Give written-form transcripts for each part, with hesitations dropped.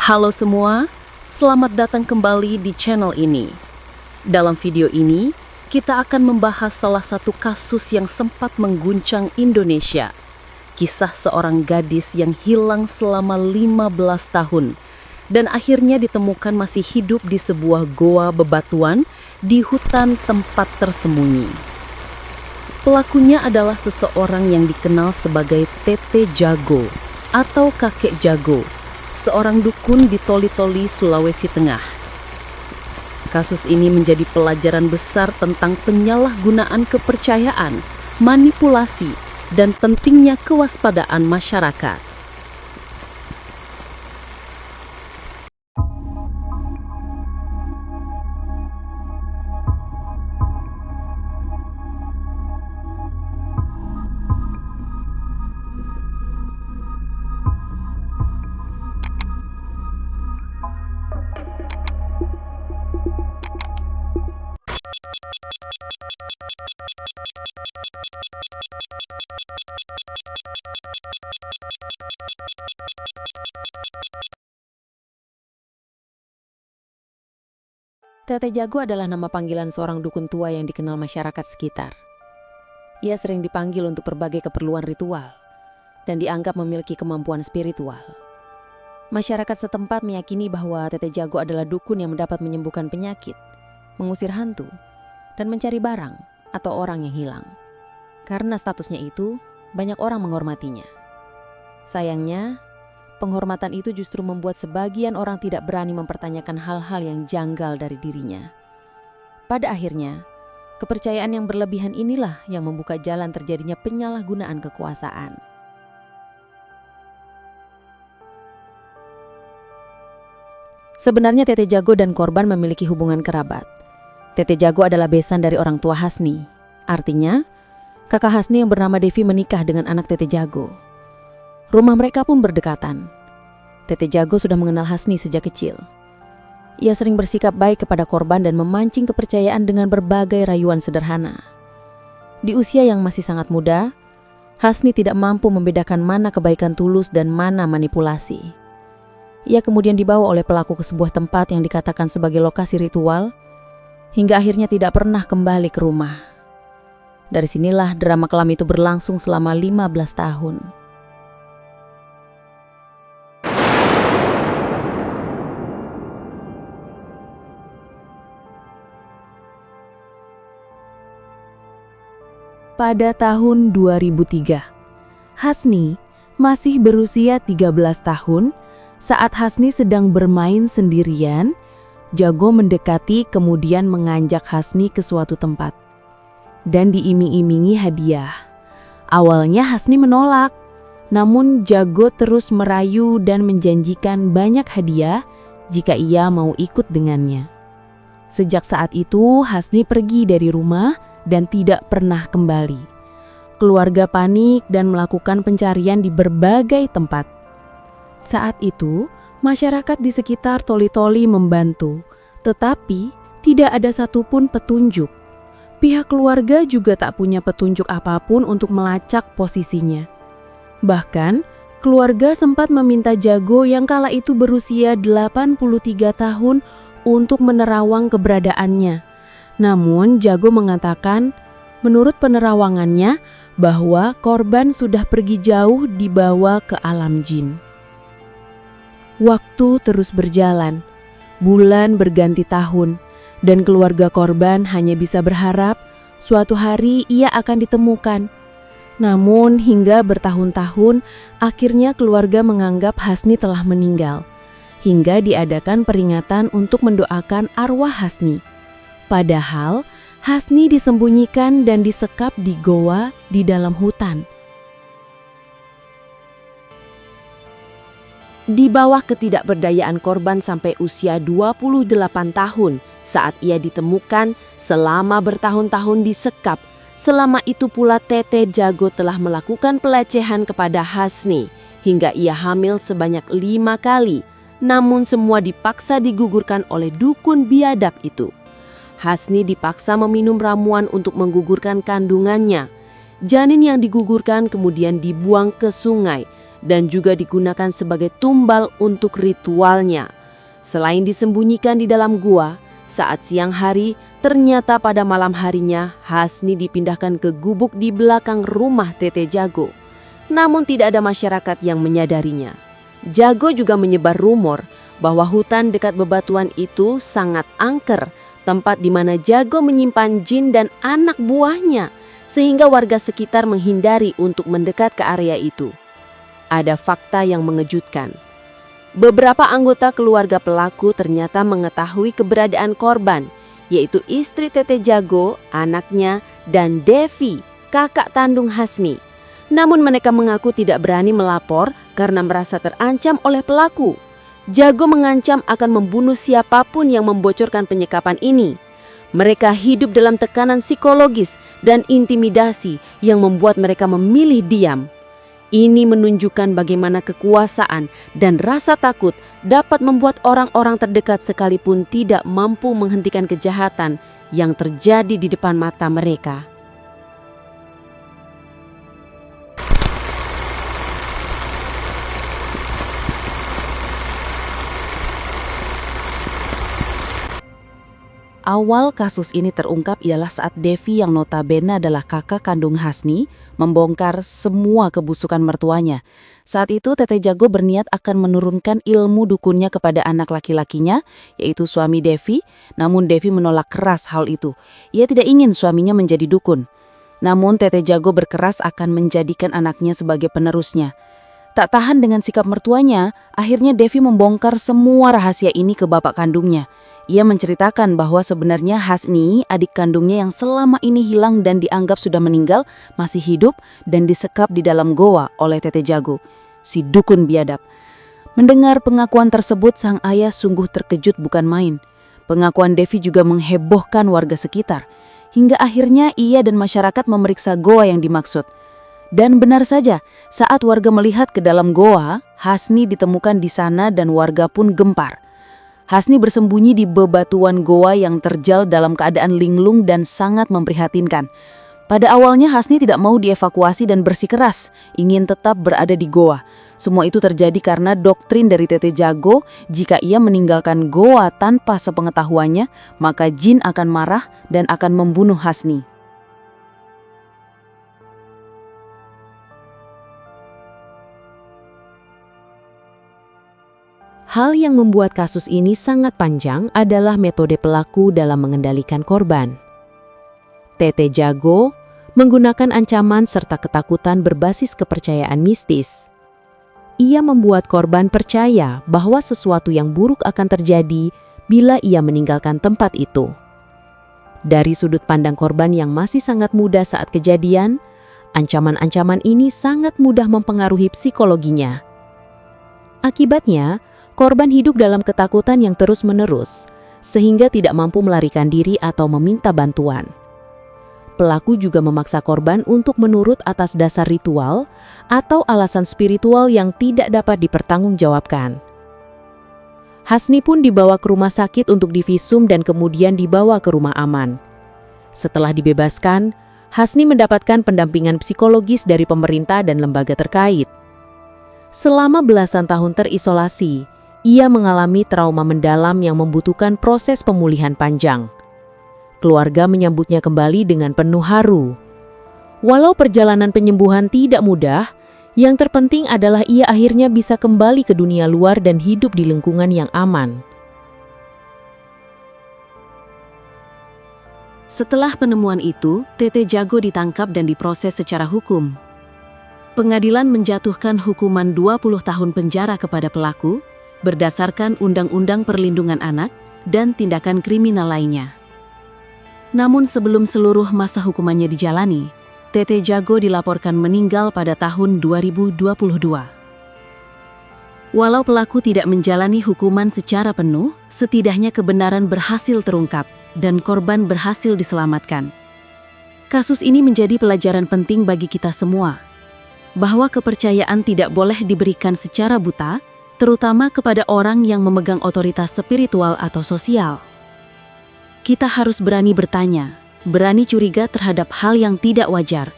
Halo semua, selamat datang kembali di channel ini. Dalam video ini, kita akan membahas salah satu kasus yang sempat mengguncang Indonesia. Kisah seorang gadis yang hilang selama 15 tahun dan akhirnya ditemukan masih hidup di sebuah goa bebatuan di hutan tempat tersembunyi. Pelakunya adalah seseorang yang dikenal sebagai Tete Jago atau Kakek Jago, seorang dukun di Toli-Toli, Sulawesi Tengah. Kasus ini menjadi pelajaran besar tentang penyalahgunaan kepercayaan, manipulasi, dan pentingnya kewaspadaan masyarakat. Tete Jago adalah nama panggilan seorang dukun tua yang dikenal masyarakat sekitar. Ia sering dipanggil untuk berbagai keperluan ritual dan dianggap memiliki kemampuan spiritual. Masyarakat setempat meyakini bahwa Tete Jago adalah dukun yang dapat menyembuhkan penyakit, mengusir hantu, dan mencari barang atau orang yang hilang. Karena statusnya itu, banyak orang menghormatinya. Sayangnya, penghormatan itu justru membuat sebagian orang tidak berani mempertanyakan hal-hal yang janggal dari dirinya. Pada akhirnya, kepercayaan yang berlebihan inilah yang membuka jalan terjadinya penyalahgunaan kekuasaan. Sebenarnya Tete Jago dan korban memiliki hubungan kerabat. Tete Jago adalah besan dari orang tua Hasni. Artinya, kakak Hasni yang bernama Devi menikah dengan anak Tete Jago. Rumah mereka pun berdekatan. Tete Jago sudah mengenal Hasni sejak kecil. Ia sering bersikap baik kepada korban dan memancing kepercayaan dengan berbagai rayuan sederhana. Di usia yang masih sangat muda, Hasni tidak mampu membedakan mana kebaikan tulus dan mana manipulasi. Ia kemudian dibawa oleh pelaku ke sebuah tempat yang dikatakan sebagai lokasi ritual, hingga akhirnya tidak pernah kembali ke rumah. Dari sinilah drama kelam itu berlangsung selama 15 tahun. Pada tahun 2003, Hasni masih berusia 13 tahun. Saat Hasni sedang bermain sendirian, Jago mendekati kemudian mengajak Hasni ke suatu tempat dan diiming-imingi hadiah. Awalnya Hasni menolak, namun Jago terus merayu dan menjanjikan banyak hadiah jika ia mau ikut dengannya. Sejak saat itu, Hasni pergi dari rumah dan tidak pernah kembali. Keluarga panik dan melakukan pencarian di berbagai tempat. Saat itu, masyarakat di sekitar Toli-Toli membantu, tetapi tidak ada satupun petunjuk. Pihak keluarga juga tak punya petunjuk apapun untuk melacak posisinya. Bahkan, keluarga sempat meminta Jago yang kala itu berusia 83 tahun untuk menerawang keberadaannya. Namun Jago mengatakan menurut penerawangannya bahwa korban sudah pergi jauh dibawa ke alam jin. Waktu terus berjalan, bulan berganti tahun, dan keluarga korban hanya bisa berharap suatu hari ia akan ditemukan. Namun hingga bertahun-tahun, akhirnya keluarga menganggap Hasni telah meninggal, hingga diadakan peringatan untuk mendoakan arwah Hasni. Padahal Hasni disembunyikan dan disekap di goa di dalam hutan. Di bawah ketidakberdayaan korban sampai usia 28 tahun saat ia ditemukan selama bertahun-tahun disekap. Selama itu pula Tete Jago telah melakukan pelecehan kepada Hasni hingga ia hamil sebanyak 5 kali. Namun semua dipaksa digugurkan oleh dukun biadab itu. Hasni dipaksa meminum ramuan untuk menggugurkan kandungannya. Janin yang digugurkan kemudian dibuang ke sungai dan juga digunakan sebagai tumbal untuk ritualnya. Selain disembunyikan di dalam gua, saat siang hari, ternyata pada malam harinya Hasni dipindahkan ke gubuk di belakang rumah Tete Jago. Namun tidak ada masyarakat yang menyadarinya. Jago juga menyebar rumor bahwa hutan dekat bebatuan itu sangat angker, tempat di mana Jago menyimpan jin dan anak buahnya, sehingga warga sekitar menghindari untuk mendekat ke area itu. Ada fakta yang mengejutkan. Beberapa anggota keluarga pelaku ternyata mengetahui keberadaan korban, yaitu istri Tete Jago, anaknya, dan Devi, kakak kandung Hasni. Namun mereka mengaku tidak berani melapor karena merasa terancam oleh pelaku. Jago mengancam akan membunuh siapapun yang membocorkan penyekapan ini. Mereka hidup dalam tekanan psikologis dan intimidasi yang membuat mereka memilih diam. Ini menunjukkan bagaimana kekuasaan dan rasa takut dapat membuat orang-orang terdekat sekalipun tidak mampu menghentikan kejahatan yang terjadi di depan mata mereka. Awal kasus ini terungkap ialah saat Devi yang notabene adalah kakak kandung Hasni membongkar semua kebusukan mertuanya. Saat itu Tete Jago berniat akan menurunkan ilmu dukunnya kepada anak laki-lakinya, yaitu suami Devi, namun Devi menolak keras hal itu. Ia tidak ingin suaminya menjadi dukun. Namun Tete Jago berkeras akan menjadikan anaknya sebagai penerusnya. Tak tahan dengan sikap mertuanya, akhirnya Devi membongkar semua rahasia ini ke bapak kandungnya. Ia menceritakan bahwa sebenarnya Hasni, adik kandungnya yang selama ini hilang dan dianggap sudah meninggal, masih hidup dan disekap di dalam goa oleh Tete Jago, si dukun biadab. Mendengar pengakuan tersebut, sang ayah sungguh terkejut bukan main. Pengakuan Devi juga menghebohkan warga sekitar, hingga akhirnya ia dan masyarakat memeriksa goa yang dimaksud. Dan benar saja, saat warga melihat ke dalam goa, Hasni ditemukan di sana dan warga pun gempar. Hasni bersembunyi di bebatuan goa yang terjal dalam keadaan linglung dan sangat memprihatinkan. Pada awalnya Hasni tidak mau dievakuasi dan bersikeras, ingin tetap berada di goa. Semua itu terjadi karena doktrin dari Tete Jago, jika ia meninggalkan goa tanpa sepengetahuannya, maka jin akan marah dan akan membunuh Hasni. Hal yang membuat kasus ini sangat panjang adalah metode pelaku dalam mengendalikan korban. Tete Jago menggunakan ancaman serta ketakutan berbasis kepercayaan mistis. Ia membuat korban percaya bahwa sesuatu yang buruk akan terjadi bila ia meninggalkan tempat itu. Dari sudut pandang korban yang masih sangat muda saat kejadian, ancaman-ancaman ini sangat mudah mempengaruhi psikologinya. Akibatnya, korban hidup dalam ketakutan yang terus-menerus, sehingga tidak mampu melarikan diri atau meminta bantuan. Pelaku juga memaksa korban untuk menurut atas dasar ritual atau alasan spiritual yang tidak dapat dipertanggungjawabkan. Hasni pun dibawa ke rumah sakit untuk divisum dan kemudian dibawa ke rumah aman. Setelah dibebaskan, Hasni mendapatkan pendampingan psikologis dari pemerintah dan lembaga terkait. Selama belasan tahun terisolasi, ia mengalami trauma mendalam yang membutuhkan proses pemulihan panjang. Keluarga menyambutnya kembali dengan penuh haru. Walau perjalanan penyembuhan tidak mudah, yang terpenting adalah ia akhirnya bisa kembali ke dunia luar dan hidup di lingkungan yang aman. Setelah penemuan itu, Tete Jago ditangkap dan diproses secara hukum. Pengadilan menjatuhkan hukuman 20 tahun penjara kepada pelaku, berdasarkan Undang-Undang Perlindungan Anak dan tindakan kriminal lainnya. Namun sebelum seluruh masa hukumannya dijalani, Tete Jago dilaporkan meninggal pada tahun 2022. Walau pelaku tidak menjalani hukuman secara penuh, setidaknya kebenaran berhasil terungkap dan korban berhasil diselamatkan. Kasus ini menjadi pelajaran penting bagi kita semua, bahwa kepercayaan tidak boleh diberikan secara buta, terutama kepada orang yang memegang otoritas spiritual atau sosial. Kita harus berani bertanya, berani curiga terhadap hal yang tidak wajar,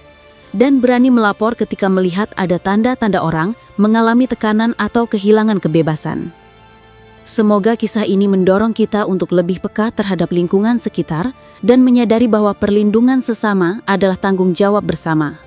dan berani melapor ketika melihat ada tanda-tanda orang mengalami tekanan atau kehilangan kebebasan. Semoga kisah ini mendorong kita untuk lebih peka terhadap lingkungan sekitar dan menyadari bahwa perlindungan sesama adalah tanggung jawab bersama.